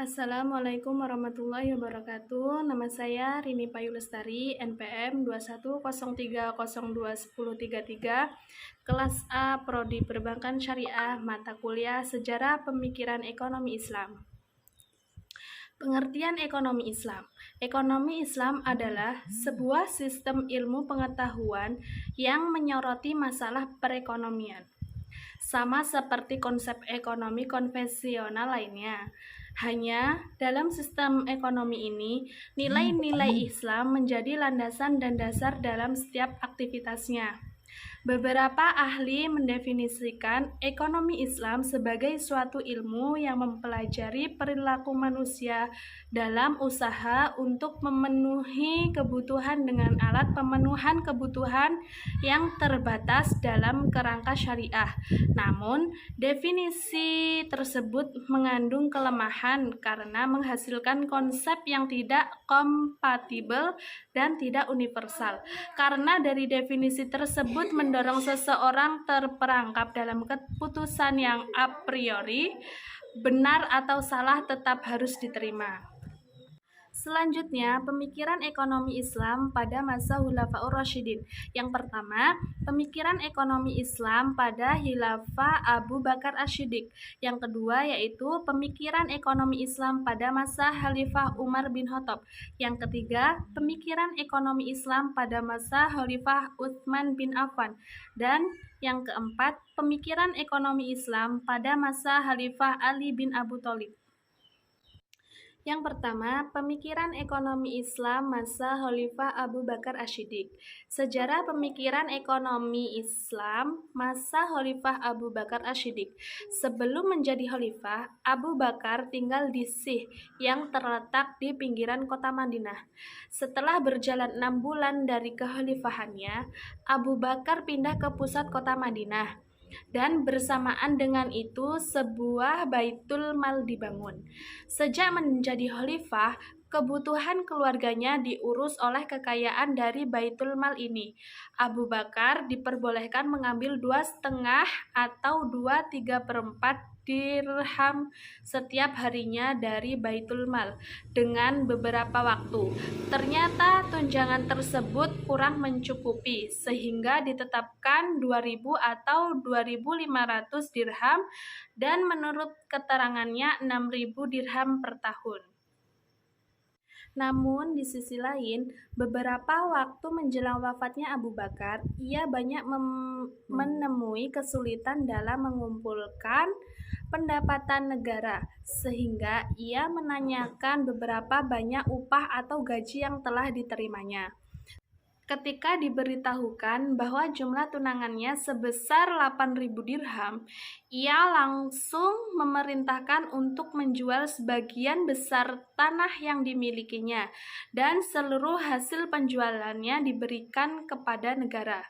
Assalamualaikum warahmatullahi wabarakatuh. Nama saya Rini Payu Lestari, NPM 2103021033, kelas A, Prodi Perbankan Syariah, mata kuliah Sejarah Pemikiran Ekonomi Islam. Pengertian ekonomi Islam. Ekonomi Islam adalah sebuah sistem ilmu pengetahuan yang menyoroti masalah perekonomian. Sama seperti konsep ekonomi konvensional lainnya. Hanya dalam sistem ekonomi ini, nilai-nilai Islam menjadi landasan dan dasar dalam setiap aktivitasnya. Beberapa ahli mendefinisikan ekonomi Islam sebagai suatu ilmu yang mempelajari perilaku manusia dalam usaha untuk memenuhi kebutuhan dengan alat pemenuhan kebutuhan yang terbatas dalam kerangka syariah. Namun, definisi tersebut mengandung kelemahan karena menghasilkan konsep yang tidak kompatibel dan tidak universal. Karena dari definisi tersebut mendorong seseorang terperangkap dalam keputusan yang a priori benar atau salah tetap harus diterima. Selanjutnya, pemikiran ekonomi Islam pada masa Khulafaur Rasyidin. Yang pertama, pemikiran ekonomi Islam pada Khilafah Abu Bakar Asy-Syiddiq. Yang kedua yaitu pemikiran ekonomi Islam pada masa Khalifah Umar bin Khattab. Yang ketiga, pemikiran ekonomi Islam pada masa Khalifah Utsman bin Affan. Dan yang keempat, pemikiran ekonomi Islam pada masa Khalifah Ali bin Abu Thalib. Yang pertama, pemikiran ekonomi Islam masa Khalifah Abu Bakar Asy-Syiddiq. Sejarah pemikiran ekonomi Islam masa Khalifah Abu Bakar Asy-Syiddiq. Sebelum menjadi khalifah, Abu Bakar tinggal di Sih yang terletak di pinggiran kota Madinah. Setelah berjalan 6 bulan dari kekhalifahannya, Abu Bakar pindah ke pusat kota Madinah. Dan bersamaan dengan itu sebuah Baitul Mal dibangun. Sejak menjadi khalifah, kebutuhan keluarganya diurus oleh kekayaan dari Baitul Mal ini. Abu Bakar diperbolehkan mengambil 2,5 atau 2/3 dirham setiap harinya dari Baitul Mal dengan beberapa waktu. Ternyata tunjangan tersebut kurang mencukupi sehingga ditetapkan 2.000 atau 2.500 dirham dan menurut keterangannya 6.000 dirham per tahun. Namun, di sisi lain, beberapa waktu menjelang wafatnya Abu Bakar, ia banyak menemui kesulitan dalam mengumpulkan pendapatan negara, sehingga ia menanyakan beberapa banyak upah atau gaji yang telah diterimanya. Ketika diberitahukan bahwa jumlah tunangannya sebesar 8.000 dirham, ia langsung memerintahkan untuk menjual sebagian besar tanah yang dimilikinya dan seluruh hasil penjualannya diberikan kepada negara.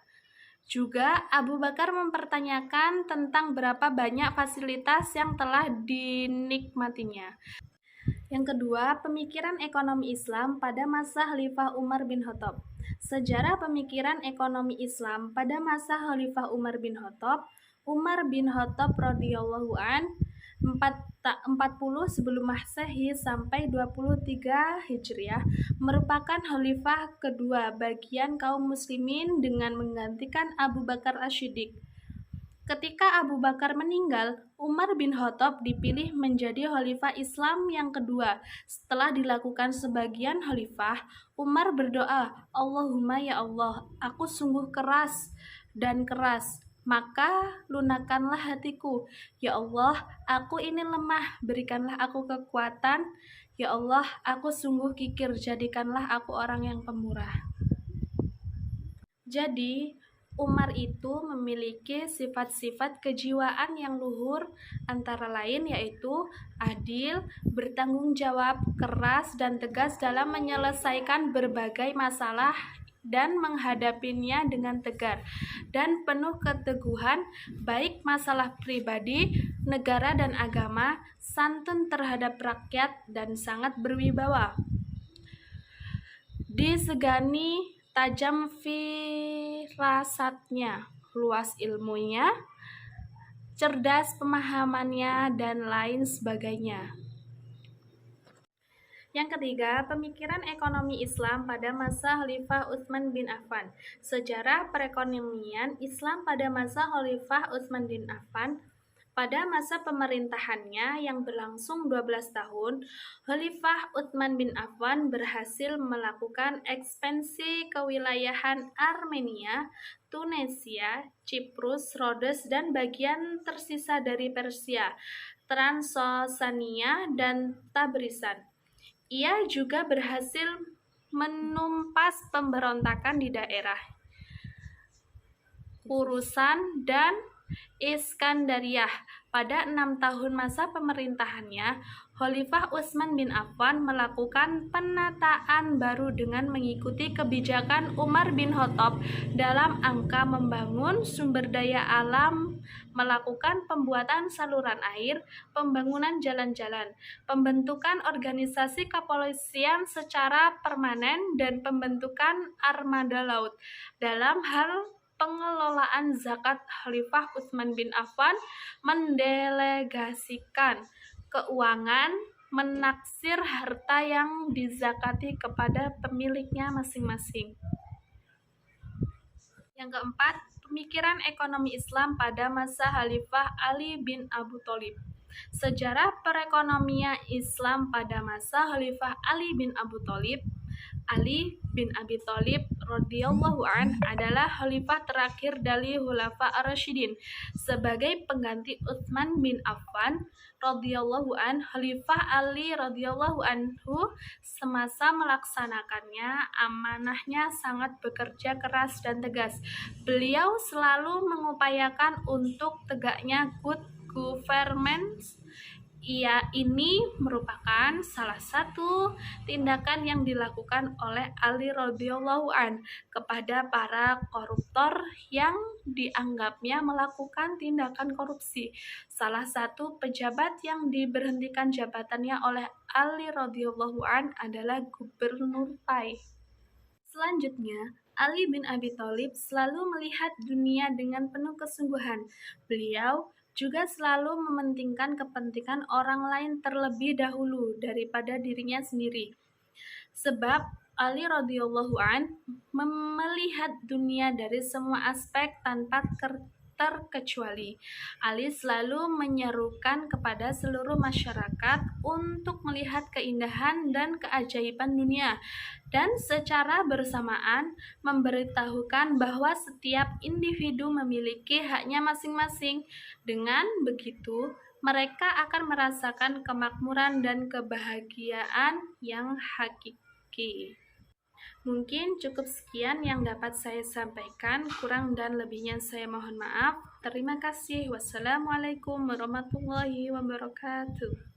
Juga Abu Bakar mempertanyakan tentang berapa banyak fasilitas yang telah dinikmatinya. Yang kedua, pemikiran ekonomi Islam pada masa Khalifah Umar bin Khattab. Sejarah pemikiran ekonomi Islam pada masa Khalifah Umar bin Khattab. Umar bin Khattab radhiyallahu an 40 sebelum Masehi sampai 23 Hijriah merupakan khalifah kedua bagian kaum muslimin dengan menggantikan Abu Bakar Asy-Syiddiq. Ketika Abu Bakar meninggal, Umar bin Khattab dipilih menjadi khalifah Islam yang kedua. Setelah dilakukan sebagian khalifah, Umar berdoa, "Allahumma ya Allah, aku sungguh keras, maka lunakkanlah hatiku. Ya Allah, aku ini lemah, berikanlah aku kekuatan. Ya Allah, aku sungguh kikir, jadikanlah aku orang yang pemurah." Jadi, Umar itu memiliki sifat-sifat kejiwaan yang luhur, antara lain yaitu adil, bertanggung jawab, keras dan tegas dalam menyelesaikan berbagai masalah dan menghadapinya dengan tegar dan penuh keteguhan, baik masalah pribadi, negara dan agama, santun terhadap rakyat, dan sangat berwibawa. Disegani tajam firasatnya, luas ilmunya, cerdas pemahamannya, dan lain sebagainya. Yang ketiga, pemikiran ekonomi Islam pada masa Khalifah Utsman bin Affan. Sejarah perekonomian Islam pada masa Khalifah Utsman bin Affan. Pada masa pemerintahannya yang berlangsung 12 tahun, Khalifah Utsman bin Affan berhasil melakukan ekspansi kewilayahan Armenia, Tunisia, Ciprus, Rhodes, dan bagian tersisa dari Persia, Transosania, dan Tabrisan. Ia juga berhasil menumpas pemberontakan di daerah Khorasan dan Iskandariah. Pada 6 tahun masa pemerintahannya, Khalifah Utsman bin Affan melakukan penataan baru dengan mengikuti kebijakan Umar bin Khattab dalam angka membangun sumber daya alam, melakukan pembuatan saluran air, pembangunan jalan-jalan, pembentukan organisasi kepolisian secara permanen, dan pembentukan armada laut. Dalam hal pengelolaan zakat, Khalifah Utsman bin Affan mendelegasikan keuangan, menaksir harta yang dizakati kepada pemiliknya masing-masing. Yang keempat, pemikiran ekonomi Islam pada masa Khalifah Ali bin Abu Thalib. Sejarah perekonomian Islam pada masa Khalifah Ali bin Abu Thalib. Ali bin Abi Thalib radhiyallahu an adalah khalifah terakhir dari Khulafa ar-Rasyidin. Sebagai pengganti Utsman bin Affan radhiyallahu an, Khalifah Ali radhiyallahu anhu semasa melaksanakannya amanahnya sangat bekerja keras dan tegas. Beliau selalu mengupayakan untuk tegaknya good governance. Ini merupakan salah satu tindakan yang dilakukan oleh Ali radhiyallahu an kepada para koruptor yang dianggapnya melakukan tindakan korupsi. Salah satu pejabat yang diberhentikan jabatannya oleh Ali radhiyallahu an adalah Gubernur Tai. Selanjutnya, Ali bin Abi Thalib selalu melihat dunia dengan penuh kesungguhan. Beliau juga selalu mementingkan kepentingan orang lain terlebih dahulu daripada dirinya sendiri. Sebab Ali radhiyallahu an melihat dunia dari semua aspek tanpa terkecuali. Ali selalu menyerukan kepada seluruh masyarakat untuk melihat keindahan dan keajaiban dunia, dan secara bersamaan memberitahukan bahwa setiap individu memiliki haknya masing-masing. Dengan begitu, mereka akan merasakan kemakmuran dan kebahagiaan yang hakiki. Mungkin cukup sekian yang dapat saya sampaikan, kurang dan lebihnya saya mohon maaf. Terima kasih. Wassalamualaikum warahmatullahi wabarakatuh.